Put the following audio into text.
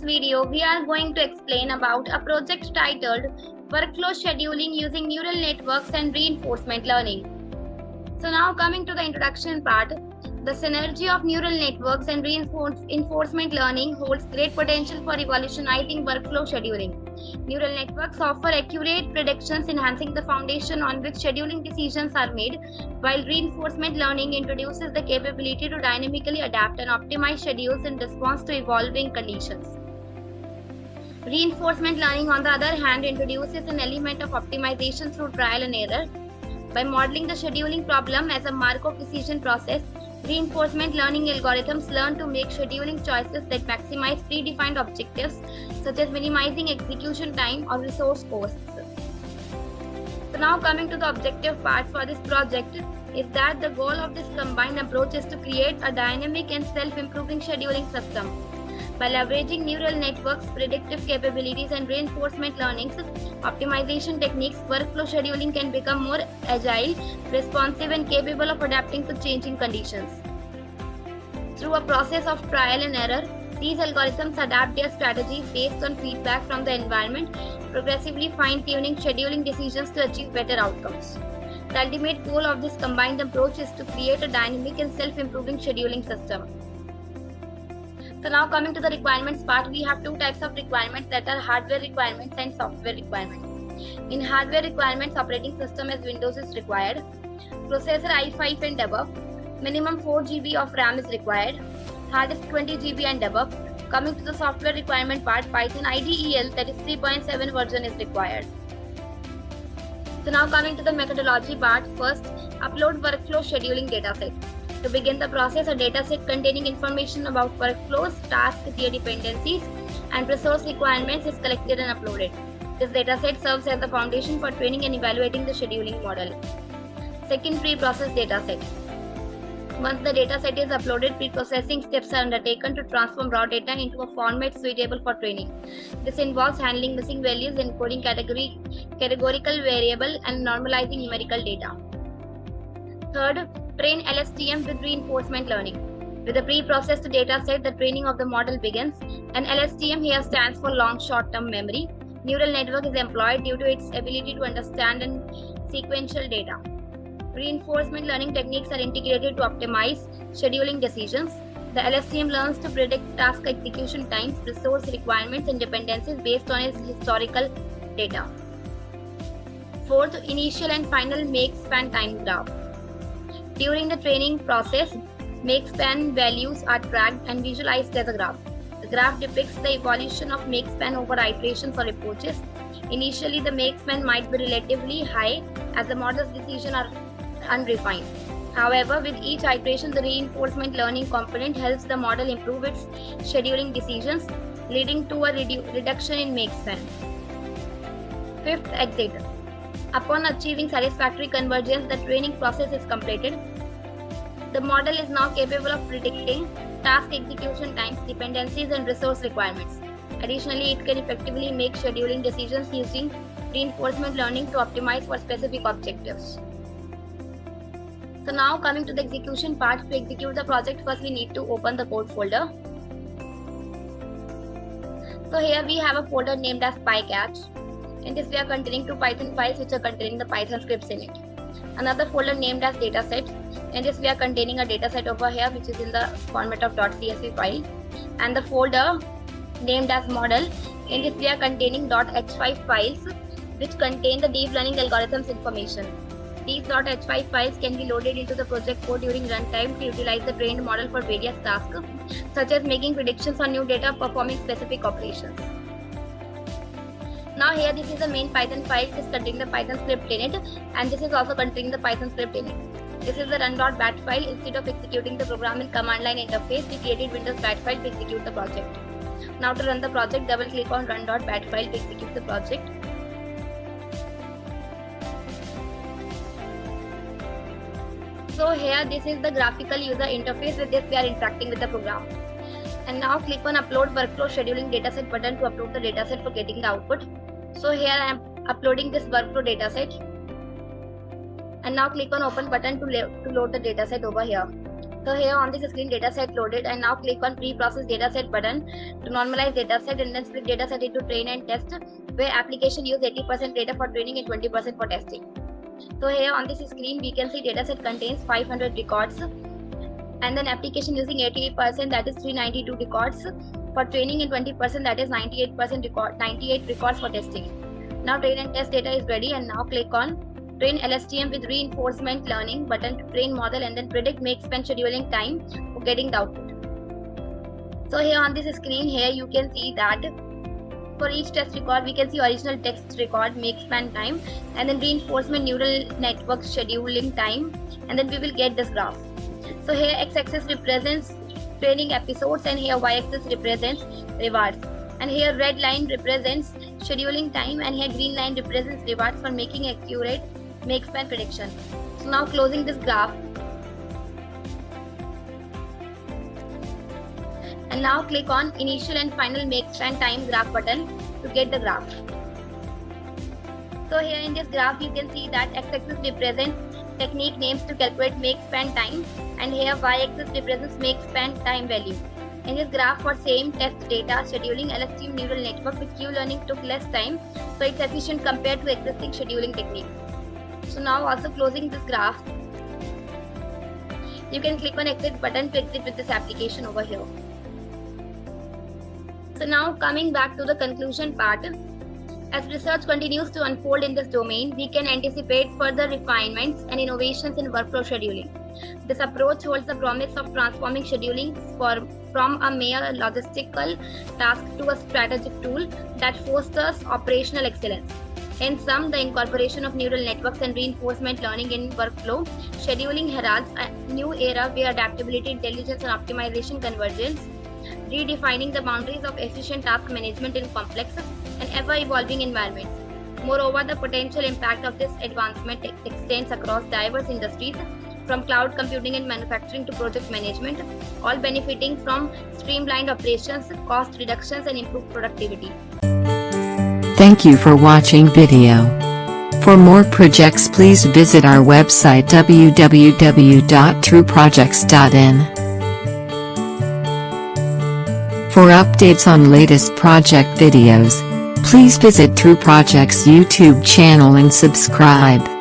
video, we are going to explain about a project titled Workflow Scheduling Using Neural Networks and Reinforcement Learning. So now coming to the introduction part, the synergy of neural networks and reinforcement learning holds great potential for revolutionizing workflow scheduling. Neural networks offer accurate predictions, enhancing the foundation on which scheduling decisions are made, while reinforcement learning introduces the capability to dynamically adapt and optimize schedules in response to evolving conditions. Reinforcement learning, on the other hand, introduces an element of optimization through trial and error. By modeling the scheduling problem as a Markov decision process, reinforcement learning algorithms learn to make scheduling choices that maximize predefined objectives, such as minimizing execution time or resource costs. So now coming to the objective part for this project is that the goal of this combined approach is to create a dynamic and self-improving scheduling system. By leveraging neural networks, predictive capabilities, and reinforcement learnings, optimization techniques, workflow scheduling can become more agile, responsive, and capable of adapting to changing conditions. Through a process of trial and error, these algorithms adapt their strategies based on feedback from the environment, progressively fine-tuning scheduling decisions to achieve better outcomes. The ultimate goal of this combined approach is to create a dynamic and self-improving scheduling system. So now coming to the requirements part, we have two types of requirements, that are hardware requirements and software requirements. In hardware requirements, operating system as Windows is required, processor i5 and above, minimum 4 GB of RAM is required, hard disk 20 GB and above. Coming to the software requirement part, Python IDEL, that is 3.7 version is required. So now coming to the methodology part, first upload workflow scheduling dataset. To begin the process, a dataset containing information about workflows, tasks, their dependencies, and resource requirements is collected and uploaded. This dataset serves as the foundation for training and evaluating the scheduling model. Second, pre-process dataset. Once the dataset is uploaded, pre-processing steps are undertaken to transform raw data into a format suitable for training. This involves handling missing values, encoding categorical variable, and normalizing numerical data. Third, train LSTM with reinforcement learning. With a pre-processed dataset, the training of the model begins. And LSTM here stands for long short-term memory. Neural network is employed due to its ability to understand and sequential data. Reinforcement learning techniques are integrated to optimize scheduling decisions. The LSTM learns to predict task execution times, resource requirements, and dependencies based on its historical data. Fourth, initial and final make-span time graph. During the training process, make-span values are tracked and visualized as a graph. The graph depicts the evolution of make-span over iterations or approaches. Initially, the make-span might be relatively high as the model's decisions are unrefined. However, with each iteration, the reinforcement learning component helps the model improve its scheduling decisions, leading to a reduction in make-span. Fifth, exit. Upon achieving satisfactory convergence, the training process is completed. The model is now capable of predicting task execution times, dependencies, and resource requirements. Additionally, it can effectively make scheduling decisions using reinforcement learning to optimize for specific objectives. So now coming to the execution part, to execute the project, first we need to open the code folder. So here we have a folder named as PyCatch. In this, we are containing two Python files which are containing the Python scripts in it. Another folder named as dataset. In this, we are containing a dataset over here which is in the format of .csv file. And the folder named as model. In this, we are containing .h5 files which contain the deep learning algorithms information. These .h5 files can be loaded into the project code during runtime to utilize the trained model for various tasks, such as making predictions on new data, performing specific operations. Now here, this is the main Python file. This is containing the Python script in it, and this is also containing the Python script in it. This is the run.bat file. Instead of executing the program in command line interface, we created Windows bat file to execute the project. Now to run the project, double click on run.bat file to execute the project. So here, this is the graphical user interface. With this, we are interacting with the program. And now click on upload workflow scheduling dataset button to upload the dataset for getting the output. So here I am uploading this workflow dataset. And now click on open button to load the dataset over here. So here on this screen, dataset loaded, and now click on pre-process dataset button to normalize dataset, and then split dataset into train and test, where application use 80% data for training and 20% for testing. So here on this screen, we can see dataset contains 500 records, and then application using 88%, that is 392 records for training, and 20%, that is 98 records for testing. Now train and test data is ready, and now click on train LSTM with reinforcement learning button to train model, and then predict make spend scheduling time for getting the output. So here on this screen, here you can see that for each test record, we can see original text record, make span time, and then reinforcement neural network scheduling time, and then we will get this graph. So here x-axis represents training episodes, and here y-axis represents rewards, and here red line represents scheduling time, and here green line represents rewards for making accurate make span prediction. So now closing this graph, and now click on initial and final make span time graph button to get the graph. So here in this graph, you can see that x-axis represents technique names to calculate make span time, and here y-axis represents make span time value. In this graph, for same test data scheduling, LSTM neural network with Q-learning took less time, so it's efficient compared to existing scheduling technique. So now also closing this graph, you can click on exit button to exit with this application over here. So now coming back to the conclusion part, as research continues to unfold in this domain, we can anticipate further refinements and innovations in workflow scheduling. This approach holds the promise of transforming scheduling from a mere logistical task to a strategic tool that fosters operational excellence. In sum, the incorporation of neural networks and reinforcement learning in workflow scheduling heralds a new era where adaptability, intelligence, and optimization convergence, redefining the boundaries of efficient task management in complex and ever-evolving environments. Moreover, the potential impact of this advancement extends across diverse industries, from cloud computing and manufacturing to project management, all benefiting from streamlined operations, cost reductions, and improved productivity. Thank you for watching video. For more projects, please visit our website www.trueprojects.in. For updates on latest project videos, please visit True Projects YouTube channel and subscribe.